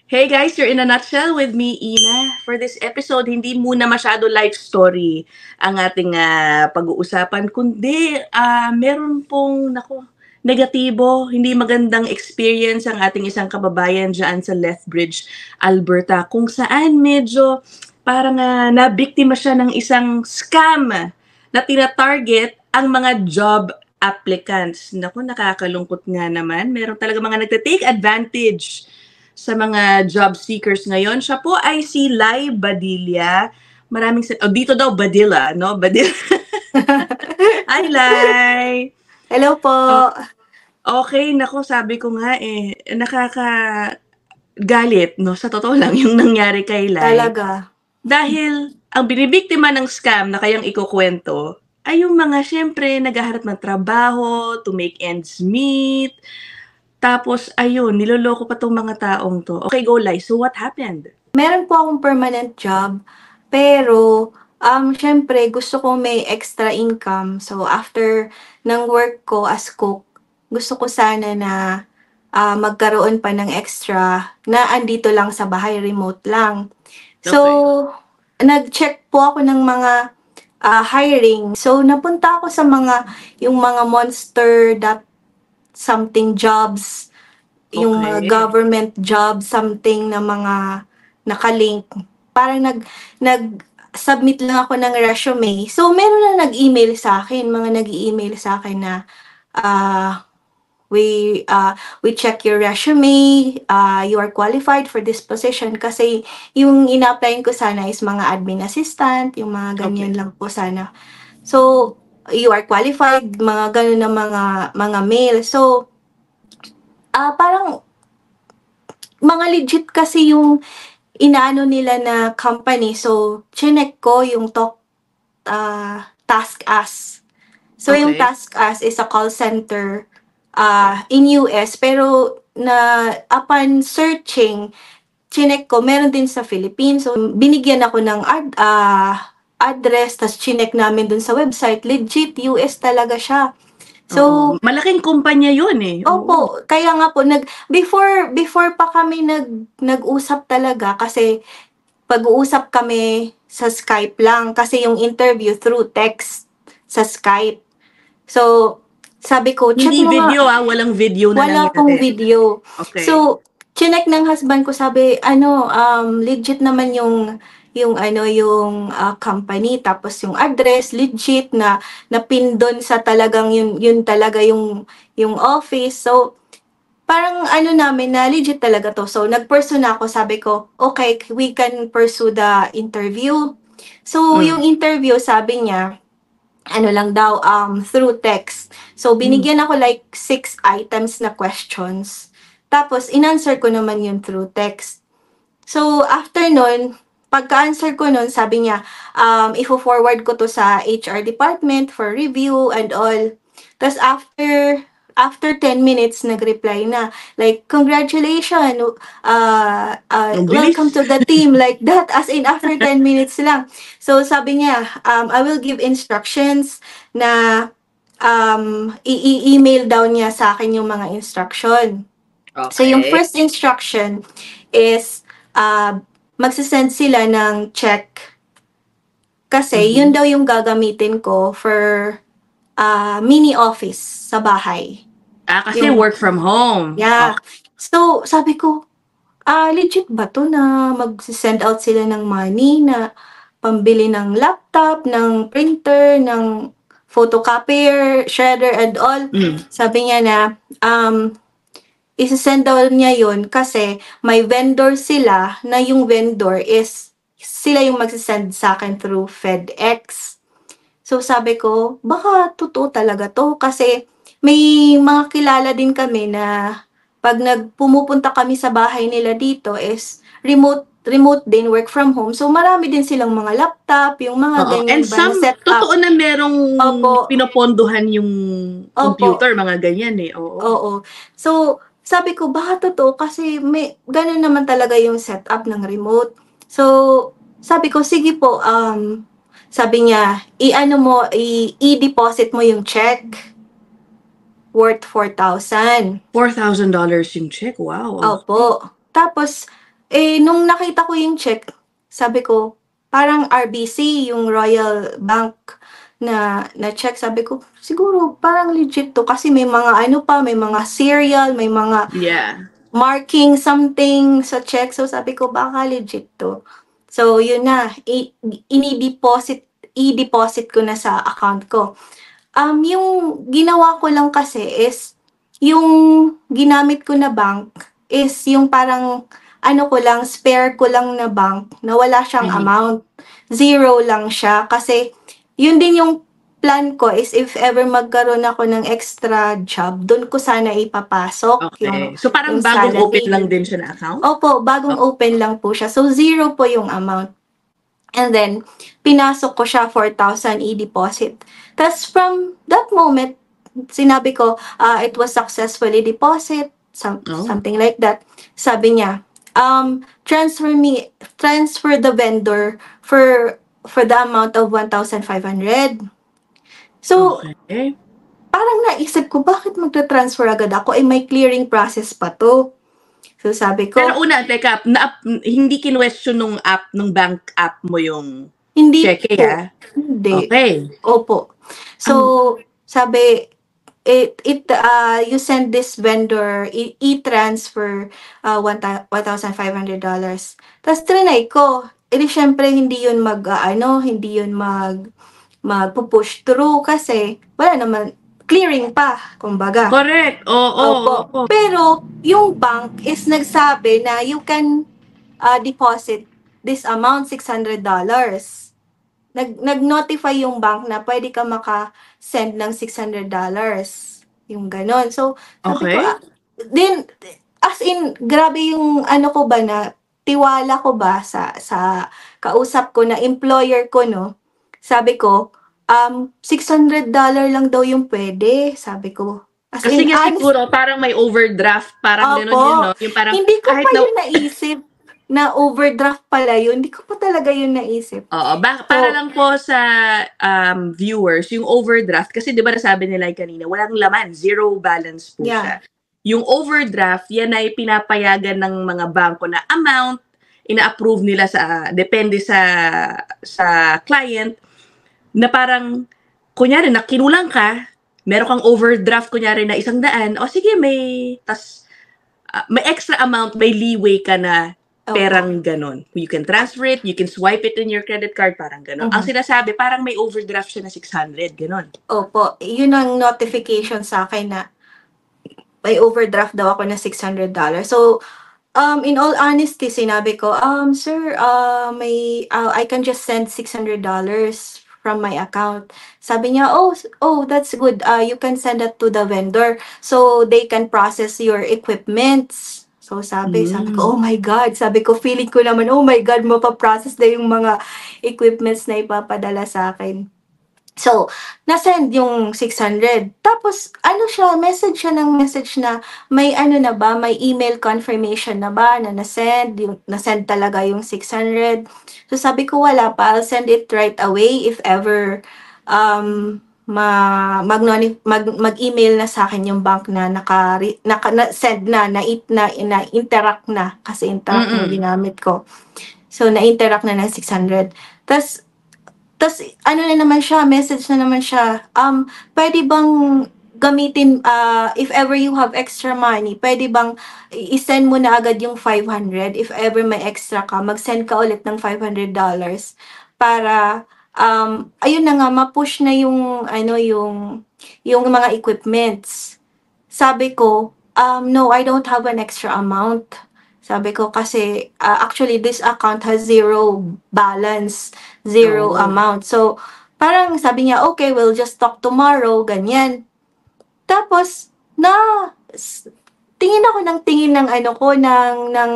Hey guys, you're in a nutshell with me, Ina. For this episode, hindi muna masyado life story ang ating pag-uusapan, kundi meron pong, negatibo, hindi magandang experience ang ating isang kababayan dyan sa Lethbridge, Alberta, kung saan medyo parang nabiktima siya ng isang scam na tina-target ang mga job applicants. Naku, nakakalungkot nga naman. Meron talaga mga nagte-take advantage sa mga job seekers ngayon. Siya po ay si Lai Badilla. Dito daw Badilla, no? Badilla. Hi, Lai! Hello po. Oh, okay, nako, sabi ko nga nakakagalit, no? Sa totoo lang, yung nangyari kay Lai. Talaga. Dahil ang binibiktima ng scam na kayang ikukwento ay yung mga syempre naghahanap ng trabaho to make ends meet. Tapos ayun, niloloko pa 'tong mga taong 'to. Okay, go Lai. So what happened? Meron po akong permanent job, pero siyempre gusto ko may extra income. So after ng work ko as cook, gusto ko sana na magkaroon pa ng extra na andito lang sa bahay, remote lang. So, nag-check po ako ng mga hiring. So, napunta ako sa yung mga monster something jobs, yung mga Okay. government job, something na mga nakalink. Parang nag-submit lang ako ng resume. So, meron na nag-email sa akin, mga nag-email sa akin na we check your resume, you are qualified for this position kasi yung ina-applyan ko sana is mga admin assistant, yung mga ganyan lang po sana. So, you are qualified, mga ganun na mga mail. So, parang mga legit kasi yung inaano nila na company. So, chinek ko yung Task Us. So, yung Okay. Task Us is a call center in US, pero upon searching, chinek ko, meron din sa Philippines. So, binigyan ako ng address, tas chinek namin dun sa website. Legit, US talaga siya. So, malaking kumpanya 'yun eh. opo, kaya nga po before pa kami nag-usap talaga kasi pag-uusap kami sa Skype lang kasi yung interview through text sa Skype. So, sabi ko, check Hindi mo video nga. walang video na Wala nangyari. pong video. Okay. So, chinek ng husband ko, sabi, legit naman yung company, tapos yung address, legit na pin doon sa talagang yun talaga yung office. So, parang namin na legit talaga to. So, nag-pursue na ako, sabi ko, okay, we can pursue the interview. So, yung interview, sabi niya, lang daw, through text. So, binigyan ako like 6 items na questions. Tapos, in-answer ko naman yun through text. So, after nun, pagka-answer ko nun, sabi niya, ifo-forward ko to sa HR department for review and all. Tapos, after 10 minutes, nag-reply na. Like, congratulations, welcome to the team. Like that, as in, after 10 minutes lang. So, sabi niya, I will give instructions na i-email daw niya sa akin yung mga instruction. Okay. So, yung first instruction is, magsisend sila ng check. Kasi, yun daw yung gagamitin ko for mini office sa bahay. Kasi work from home. Yeah. So, sabi ko, legit ba to na mag-send out sila ng money na pambili ng laptop, ng printer, ng photocopier, shredder, and all? Sabi niya na, isa-send daw niya yun kasi may vendor sila na yung vendor is sila yung magsisend sa akin through FedEx. So, sabi ko, baka totoo talaga to kasi may mga kilala din kami na pag pumupunta kami sa bahay nila dito is remote din, work from home. So, marami din silang mga laptop, yung mga ganyan And ba some, na setup. totoo na merong pinopondohan yung computer, mga ganyan eh. Oo. So, sabi ko, baka totoo kasi may ganun naman talaga yung setup ng remote. So, sabi ko, sige po, sabi niya, i-deposit mo yung check worth $4,000. $4,000 yung check. Wow. Opo. Tapos, Nung nakita ko yung check, sabi ko, parang RBC, yung Royal Bank na check, sabi ko, siguro parang legit to kasi may mga may mga serial, may mga Yeah. marking something sa check. So sabi ko, baka legit to. So yun na, i-deposit ko na sa account ko. Yung ginawa ko lang kasi is, yung ginamit ko na bank is yung parang spare ko lang na bank na wala siyang Mhm. amount. Zero lang siya kasi yun din yung plan ko is if ever magkaroon ako ng extra job, dun ko sana ipapasok Okay. So parang yung bagong open lang salary. din siya na account? Opo, bagong open lang po siya. So zero po yung amount. And then, pinasok ko siya 4,000 i-deposit. Tapos from that moment, sinabi ko, it was successfully deposit, Oh. something like that. Sabi niya, transfer the vendor for the amount of 1,500. So, Okay. parang naisip ko, bakit magta-transfer agad ako? May clearing process pa to. So, sabi Pero ko, una, teka, hindi kinwestiyon nung app, nung bank app mo yung hindi cheque, po. Hindi. Okay. Opo. So, Ang sabi, you send this vendor e-transfer $1,500. Tapos trinay ko. Syempre hindi yun hindi yun magpo-push through kasi wala naman clearing pa, kumbaga. correct. Oo, Opo. oo. Pero yung bank is nagsabi na you can deposit this amount, $600. Nag-notify yung bank na pwede ka maka-send ng $600. Yung ganon. So, sabi ko, Okay. then, as in, grabe yung ko ba na, tiwala ko ba sa kausap ko na employer ko, no? Sabi ko, $600 lang daw yung pwede. Sabi ko, as Kasi in, nga siguro parang may overdraft, parang gano'n yun, opo. no? Yung parang Hindi ko kahit pa na, yun naisip na overdraft pala yun. Hindi ko pa talaga yun naisip. oo, para So, lang po sa viewers, yung overdraft, kasi di ba nasabi nila kanina, walang laman, zero balance po yeah. siya. Yung overdraft, yan ay pinapayagan ng mga bangko na amount, ina-approve nila depende sa client, na parang, kunyari, nakinulang ka, meron kang overdraft, kunyari na 100, o sige, may extra amount, may leeway ka na perang ganon. You can transfer it, you can swipe it in your credit card, parang ganon. Ang sinasabi, parang may overdraft siya na 600, ganon. Opo, yun ang notification sa akin na may overdraft daw ako na $600. So, in all honesty, sinabi ko, sir, I can just send $600 from my account. Sabi niya, oh, that's good. You can send that to the vendor so they can process your equipments. So sabi ko, oh my God. Sabi ko, feeling ko naman, oh my God, mapaprocess na yung mga equipments na ipapadala sa akin. So, na-send yung 600. Tapos, message siya ng message na may may email confirmation na ba na na-send talaga yung 600. So, sabi ko wala pa, I'll send it right away if ever mag-email na sa akin yung bank na na-send na-interact na kasi interact yung ginamit ko. So, na-interact na ng 600. Tapos, na naman siya, message na naman siya, pwede bang gamitin, if ever you have extra money, pwede bang i-send mo na agad yung 500? If ever may extra ka, mag-send ka ulit ng $500 para, ayun na nga, ma-push na yung mga equipments. Sabi ko, no, I don't have an extra amount. Sabi ko kasi actually this account has zero balance, zero amount. So parang sabi niya, okay, we'll just talk tomorrow, ganyan. Tapos tingin ako ng tingin ng ng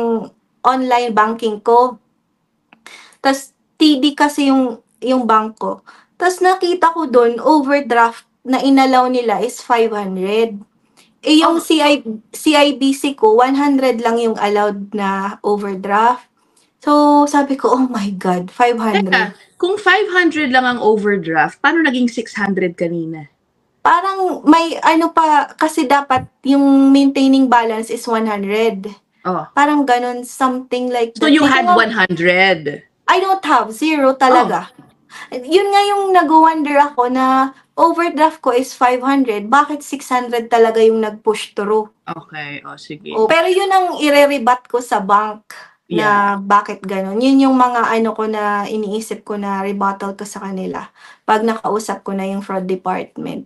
online banking ko. Tapos TD kasi yung bank ko. Tapos nakita ko doon overdraft na inalaw nila is 500. Yung CIBC ko, 100 lang yung allowed na overdraft. So, sabi ko, oh my God, 500. Teka, kung 500 lang ang overdraft, paano naging 600 kanina? Parang may pa, kasi dapat yung maintaining balance is 100. Oh. Parang ganun, something like So that. you had 100? I don't have, 0 talaga. Yun nga yung nag-wonder ako na overdraft ko is 500, bakit 600 talaga yung nag-push through? Okay, sige. Pero yun ang ire-rebut ko sa bank na bakit ganun. Yun yung mga ano ko na iniisip ko na rebuttal ko sa kanila pag nakausap ko na yung fraud department.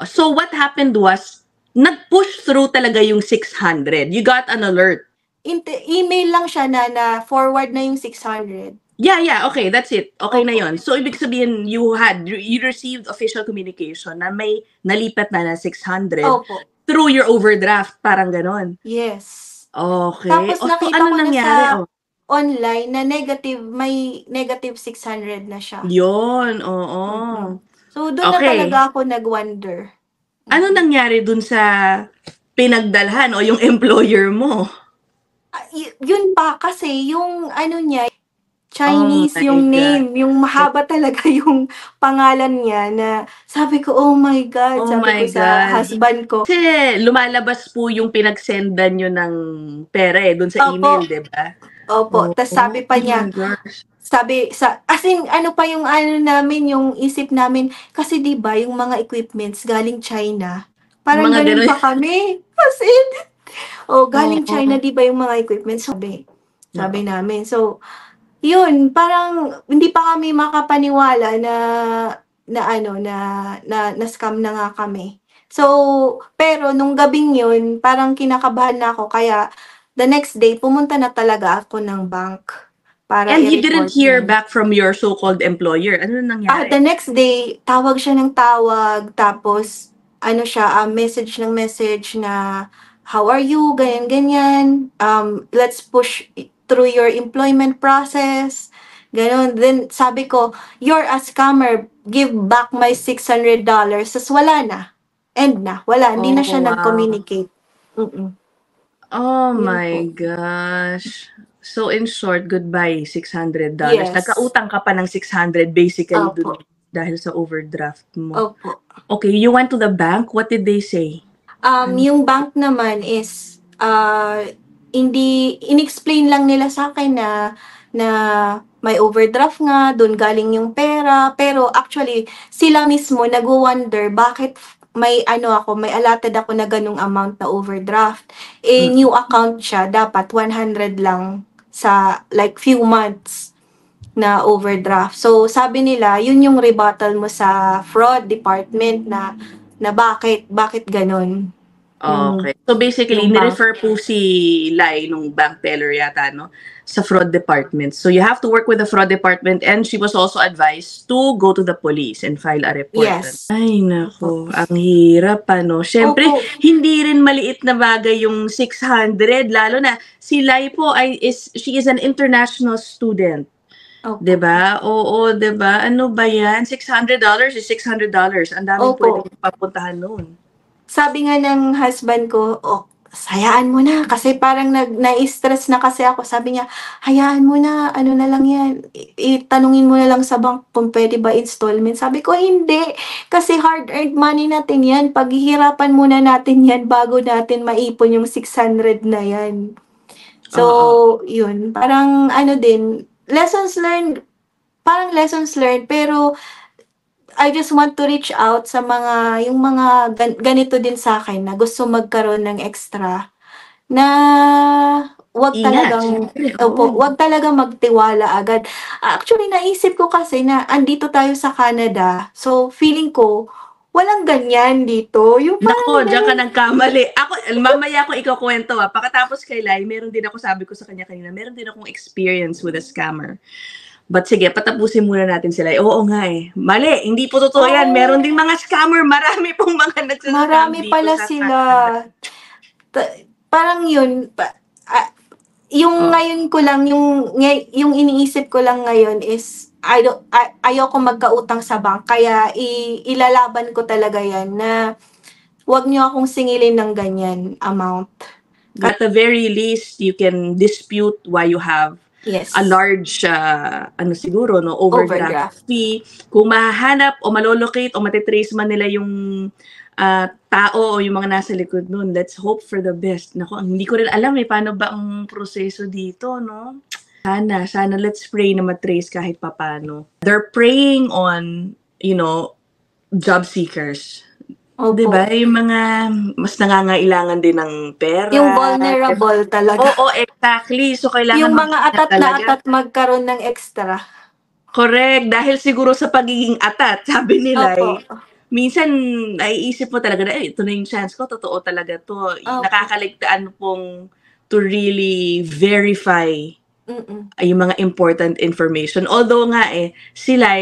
So what happened was, nag-push through talaga yung 600. You got an alert. Email lang siya na forward na yung 600. Yeah, okay, that's it. Okay na yon. So, ibig sabihin, you received official communication na may nalipat na 600 through your overdraft, parang ganon. Yes. Okay. Tapos nakita ano ko nangyari? na sa online na may negative 600 na siya. Yun, oo. So, doon na talaga ako nag-wonder. Ano nangyari dun sa pinagdalhan o yung employer mo? Yun pa, kasi yung ano niya, Chinese yung name, yung mahaba talaga yung pangalan niya na sabi ko, oh my God, sabi ko sa husband ko. Kasi lumalabas po yung pinagsendan nyo ng pera dun sa email, diba? Opo, tas sabi pa niya, as in, ano pa yung ano namin, yung isip namin, kasi diba yung mga equipments galing China, parang ganun pa kami. As in, galing China diba yung mga equipments, sabi namin. So, yun, parang hindi pa kami makapaniwala na scam na nga kami. So, pero nung gabing yun, parang kinakabahan na ako, kaya the next day, pumunta na talaga ako ng bank para And you didn't hear back from your so-called employer? Ano nangyari? The next day, tawag siya ng tawag, tapos, message ng message na, how are you, ganyan, let's push through your employment process, ganon. Then, sabi ko, you're a scammer, give back my $600, tas wala na. End na. Wala, hindi na siya nag-communicate. Oh my gosh. So, in short, goodbye, $600. Yes. Nagkautang ka pa ng 600 basically dun, dahil sa overdraft mo. Opo. Okay, you went to the bank. What did they say? Yung bank naman is, hindi, in-explain lang nila sa akin na may overdraft nga, doon galing yung pera, pero actually, sila mismo nag-wonder bakit may allotted ako na ganung amount na overdraft. New account siya, dapat 100 lang sa like few months na overdraft. So, sabi nila, yun yung rebuttal mo sa fraud department na bakit ganun. Okay. So basically, ni-refer po si Lai nung bank teller yata, no? Sa fraud department. So you have to work with the fraud department, and she was also advised to go to the police and file a report. Yes. Ay, nako. Ang hirap, ano? Siyempre, hindi rin maliit na bagay yung 600, lalo na si Lai po she is an international student. Diba? Oo, diba? Ano ba yan? $600 is $600. Ang daming pwedeng papuntahan noon. Sabi nga ng husband ko, hayaan mo na, kasi parang na-stress na kasi ako. Sabi niya, hayaan mo na, ano na lang yan, itanungin mo na lang sa bank kung pwede ba installment. Sabi ko, hindi, kasi hard-earned money natin yan, paghihirapan muna natin yan bago natin maipon yung 600 na yan. So, yun, parang lessons learned, pero I just want to reach out sa yung mga ganito din sa akin na gusto magkaroon ng extra na wag talagang magtiwala agad. Actually, naisip ko kasi na andito tayo sa Canada, so feeling ko walang ganyan dito. Yung Nako, diyan ka nagkamali. Mamaya ko ikukwento Pagkatapos kay Lai, meron din ako, sabi ko sa kanya kanina, meron din akong experience with a scammer. But sige, patapusin muna natin sila. Oo nga Mali, hindi po totoo yan. Meron ding mga scammer. Marami pong mga nagsascam dito. Marami pala sila. Parang yun, yung ngayon ko lang, yung iniisip ko lang ngayon is, ayoko magkautang sa bank. Kaya ilalaban ko talaga yan na wag niyo akong singilin ng ganyan amount. At the very least, you can dispute why you have a large, overdraft fee. Kung mahahanap o malolocate o matitrace man nila yung tao o yung mga nasa likod nun. Let's hope for the best. Naku, hindi ko rin alam paano ba ang proseso dito, no? Sana let's pray na matrace kahit papano. They're preying on, job seekers. Opo. Diba? Yung mga mas nangangailangan din ng pera. Yung vulnerable talaga. Oo, exactly. So, kailangan Yung mga atat na talaga. atat magkaroon ng extra. Correct. Dahil siguro sa pagiging atat, sabi nila, Opo. minsan naiisip mo talaga na, ito na yung chance ko, totoo talaga to. Opo. Nakakaligtaan pong to really verify yung mga important information. Although nga sila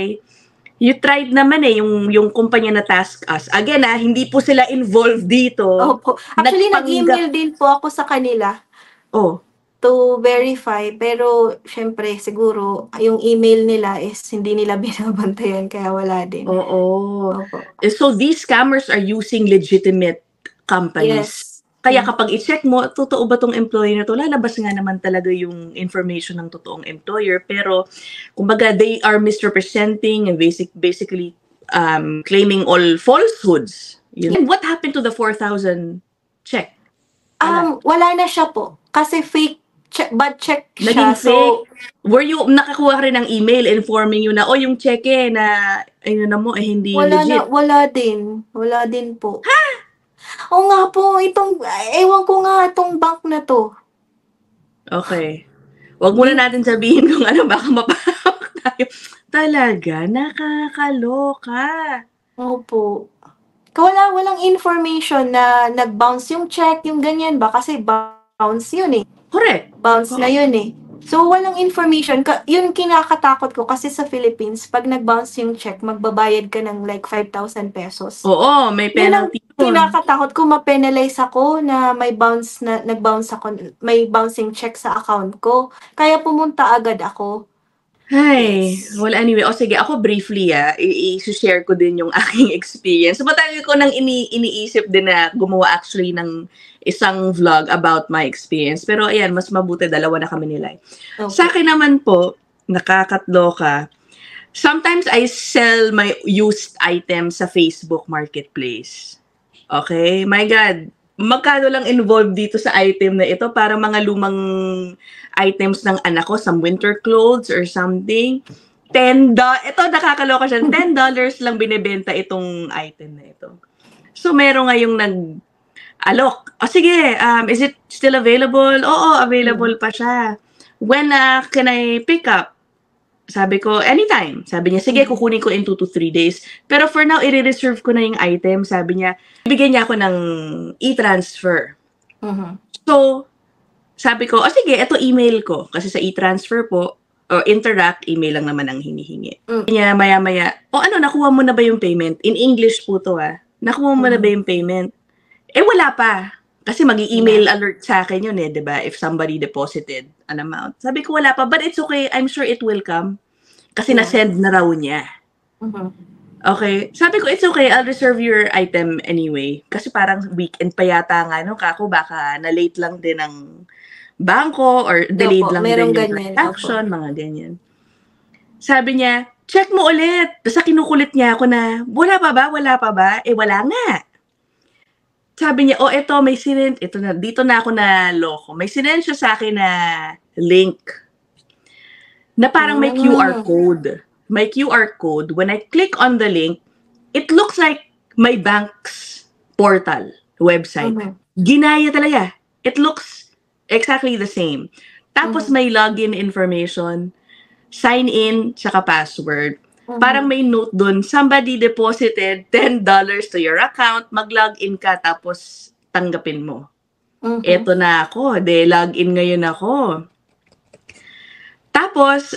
you tried naman yung kumpanya na task us. Again hindi po sila involved dito. Opo. Actually, nag-email din po ako sa kanila. Oh. To verify, pero syempre siguro yung email nila is hindi nila binabantayan kaya wala din. Oo. Opo. So these scammers are using legitimate companies. Yes. Kaya kapag i-check mo, totoo ba tong employee na to? Lalabas nga naman talaga yung information ng totoong employer. Pero, kumbaga, they are misrepresenting and basically claiming all falsehoods. And what happened to the 4,000 check? Wala na siya po. Kasi fake check, bad check siya. Naging fake. Were you nakakuha rin ng email informing you na, yung check na, ayun na mo, hindi legit? Wala din po. Ha? Oo nga po, ewan ko nga itong bank na to. Okay. Wag muna natin sabihin kung ano, baka mapahamak tayo. Talaga, nakakaloka. Opo. Walang information na nag-bounce yung check, yung ganyan ba? Kasi bounce yun Correct. Bounce na yun So, walang information. Yun kinakatakot ko kasi sa Philippines, pag nag-bounce yung check, magbabayad ka ng like 5,000 pesos. Oo, may penalty. Kinakatakot ko, ma-penalize ako na nag-bounce ako, may bouncing check sa account ko. Kaya pumunta agad ako. Hi. Well, anyway, sige, ako briefly, i-share ko din yung aking experience. So, matagal ko nang iniisip din na gumawa actually ng isang vlog about my experience. Pero ayan, mas mabuti, dalawa na kami nila. Okay. Sa akin naman po, nakakatloka. Sometimes I sell my used items sa Facebook Marketplace. Okay? My God, magkano lang involved dito sa item na ito? Para mga lumang items ng anak ko, some winter clothes or something. Ito nakakaloka siya. $10 lang binibenta itong item na ito. So, meron ngayong nag-alok. Sige, is it still available? Oo, available pa siya. When can I pick up? Sabi ko, anytime. Sabi niya, sige, kukunin ko in 2 to 3 days. Pero for now, i-reserve ko na yung item. Sabi niya, bigyan niya ako ng e-transfer. So, sabi ko, sige, ito email ko. Kasi sa e-transfer po, o Interact, email lang naman ang hinihingi. Niya, maya-maya, nakuha mo na ba yung payment? In English po to Nakuha mo na ba yung payment? Wala pa. Kasi mag-i-email alert sa akin yun diba? If somebody deposited an amount. Sabi ko, wala pa. But it's okay. I'm sure it will come. Kasi na-send na raw niya. Okay. Sabi ko, it's okay. I'll reserve your item anyway. Kasi parang weekend pa yata nga, kako, baka na-late lang din ang bangko or delayed lang din yung transaction, mga ganyan. Sabi niya, check mo ulit. Basta kinukulit niya ako na, wala pa ba? Wala nga. Sabi niya, eto, may sinend, dito na ako na loko. May sinend siya sa akin na link. Na parang may QR code. May QR code. When I click on the link, it looks like my bank's portal, website. Ginaya talaga. It looks exactly the same. Tapos may login information, sign in, tsaka password. Parang may note dun, somebody deposited $10 to your account, mag-login ka, tapos tanggapin mo. Eto na ako, login ngayon ako. Tapos,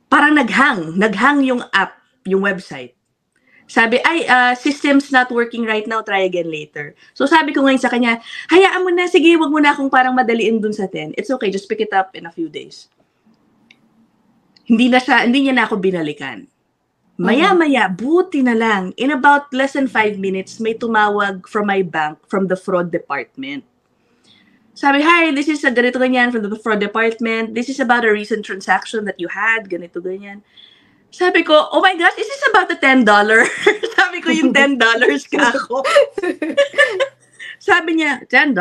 parang naghang yung app, yung website. Sabi, system's not working right now, try again later. So sabi ko ngayon sa kanya, hayaan mo na, sige, wag mo na akong parang madaliin dun sa 10. It's okay, just pick it up in a few days. Hindi niya na ako binalikan. Maya-maya, buti na lang, in about less than 5 minutes, may tumawag from my bank, from the fraud department. Sabi, hi, this is ganito ganyan from the fraud department. This is about a recent transaction that you had, ganito ganyan. Sabi ko, oh my gosh, is this about the $10? Sabi ko yung $10 ka ako. Sabi niya, $10?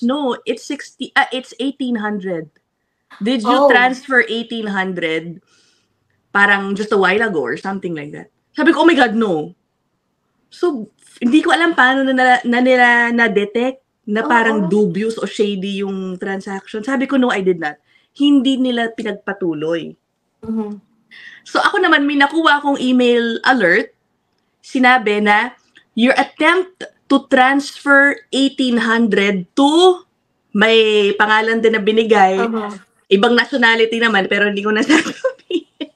No, it's it's 1,800. Did you Oh. transfer 1,800 parang just a while ago or something like that? Sabi ko, oh my God, no. So, hindi ko alam paano nila na-detect na parang dubious o shady yung transaction. Sabi ko, no, I did not. Hindi nila pinagpatuloy. Mhm. So, ako naman, may nakuha akong email alert. Sinabi na, your attempt to transfer 1,800 to, may pangalan din na binigay, ibang nationality naman, pero hindi ko nasasabihin,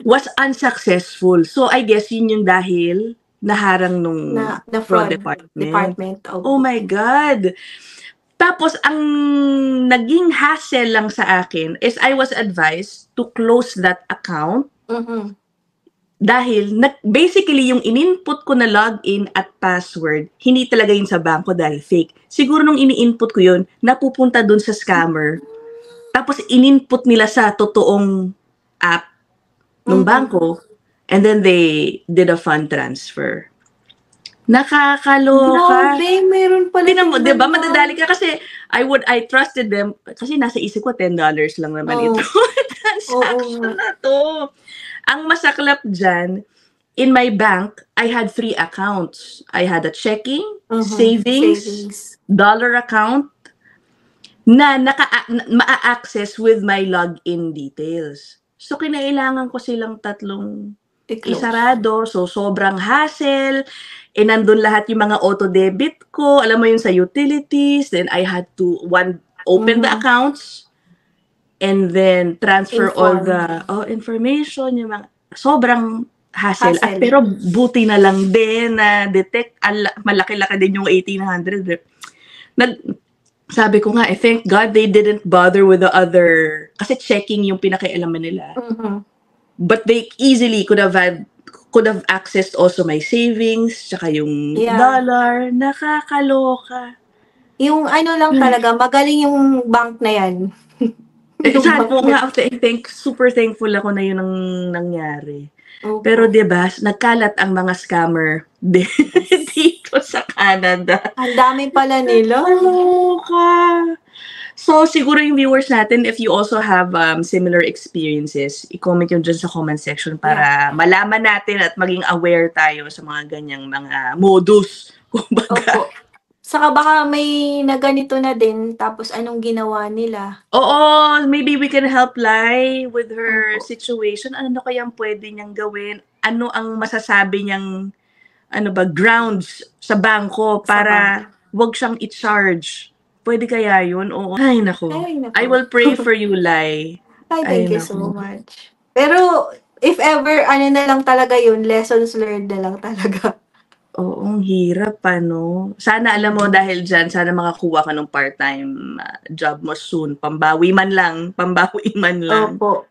was unsuccessful. So, I guess yun yung dahil naharang nung Na fraud fraud department. opo. Oh my God! Tapos, ang naging hassle lang sa akin is I was advised to close that account Mhm. dahil basically yung in-input ko na login at password, hindi talaga yun sa banko dahil fake. Siguro nung ini-input ko yun, napupunta dun sa scammer. Tapos in-input nila sa totoong app ng banko, and then they did a fund transfer. Nakakaloka. Grabe, meron pala Tingnan mo, silang 'di ba? ganyan. Madadali ka kasi I trusted them kasi nasa isip ko $10 lang naman Oo. ito. Transaction Oo. na to. Ang masaklap diyan, in my bank, I had 3 accounts. I had a checking, savings, dollar account na maa-access with my login details. So, kinailangan ko silang tatlong I-close. isarado. So, sobrang hassle. Nandun lahat yung mga auto-debit ko. Alam mo yun sa utilities. Then, I had to, open the accounts and then transfer all the information. Yung mga, sobrang hassle. At, pero buti na lang din na detect. Malaki-laki din yung 1,800. Sabi ko nga, thank God they didn't bother with the other, kasi checking yung pinakialaman nila. But they easily could have accessed also my savings, tsaka yung dollar. Nakakaloka. Yung ano lang talaga, magaling yung bank na yan. Sabi ko nga, super thankful ako na yun ang nangyari. Pero 'di ba, nagkalat ang mga scammer dito sa Canada. Ang dami pala nila. Kaloka. So, siguro yung viewers natin, if you also have similar experiences, i-comment yun dyan sa comment section para malaman natin at maging aware tayo sa mga ganyang mga modus. Kumbaga. Saka baka may na ganito na din, tapos anong ginawa nila? Oo, maybe we can help Lai with her situation. Ano kayang pwede niyang gawin? Ano ang masasabi niyang grounds sa bangko para wag siyang i-charge? Pwede kaya yun? Oo. Ay, naku. I will pray for you, Lai. Thank you so much. Pero, if ever, ano na lang talaga yun, lessons learned na lang talaga. Oo, ang hirap Sana alam mo dahil dyan, sana makakuha ka ng part-time job mo soon. Pambawi man lang. Opo.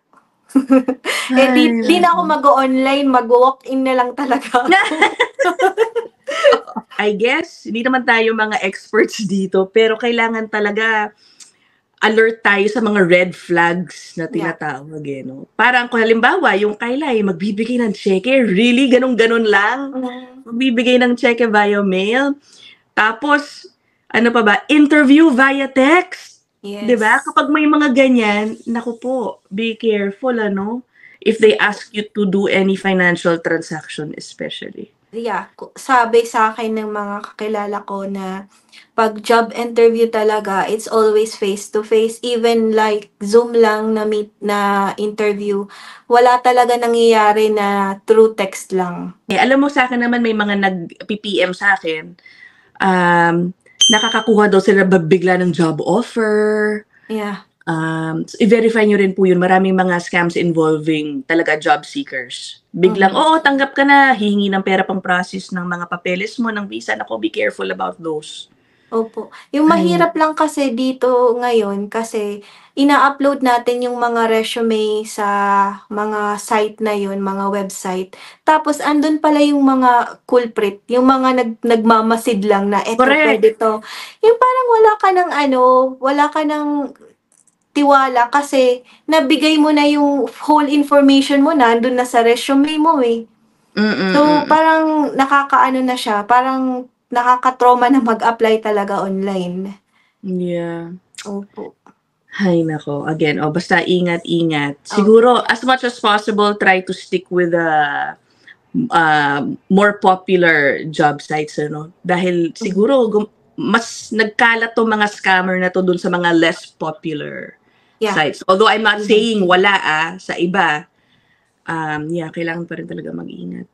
Di na ako mag-online, mag-walk-in na lang talaga. I guess, hindi naman tayo mga experts dito, pero kailangan talaga alert tayo sa mga red flags na tinatawag no? Parang kung halimbawa, yung Kailay, magbibigay ng cheque, really? Ganun-ganun lang? Magbibigay ng cheque via mail? Tapos, ano pa ba? Interview via text? Yes. Diba? Kapag may mga ganyan, naku po, be careful, if they ask you to do any financial transaction especially. Yeah, sabi sa akin ng mga kakilala ko na pag job interview talaga, it's always face-to-face. Even like Zoom lang na meet na interview, wala talaga nangyayari na through text lang. Alam mo sa akin naman may mga nag-PPM sa akin, nakakakuha daw sila bigla ng job offer. Yeah. I-verify nyo rin po yun. Maraming mga scams involving talaga job seekers. Biglang, tanggap ka na, hihingi ng pera pang process ng mga papeles mo, ng visa. Nako, be careful about those. Opo. Yung mahirap lang kasi dito ngayon kasi ina-upload natin yung mga resume sa mga site na yun, mga website. Tapos andun pala yung mga culprit, yung mga nagmamasid lang na eto pwede to. Yung parang wala ka ng tiwala kasi nabigay mo na yung whole information mo nandun na sa resume mo . So, parang nakakaano na siya, parang nakaka-trauma na mag-apply talaga online. Yeah. Opo. Hay nako, again, basta ingat-ingat. Opo. Siguro, as much as possible, try to stick with the more popular job sites, ano? Dahil siguro, mas nagkalat tong mga scammer na to dun sa mga less popular Yeah. sites. Although I'm not saying wala sa iba, yeah, kailangan pa rin talaga mag-ingat.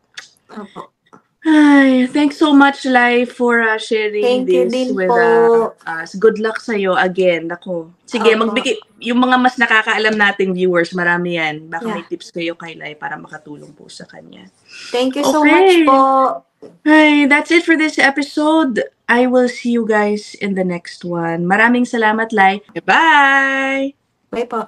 Opo. Ay, thanks so much, Lai, for sharing Thank you this din with po. us. Good luck sa'yo again. Nako. Sige, Opo. magbigay. Yung mga mas nakakaalam nating viewers, marami yan. Baka may Yeah. tips kayo kay Lai para makatulong po sa kanya. Thank you so much po. Hey, that's it for this episode. I will see you guys in the next one. Maraming salamat, Lai. Bye! Bye po.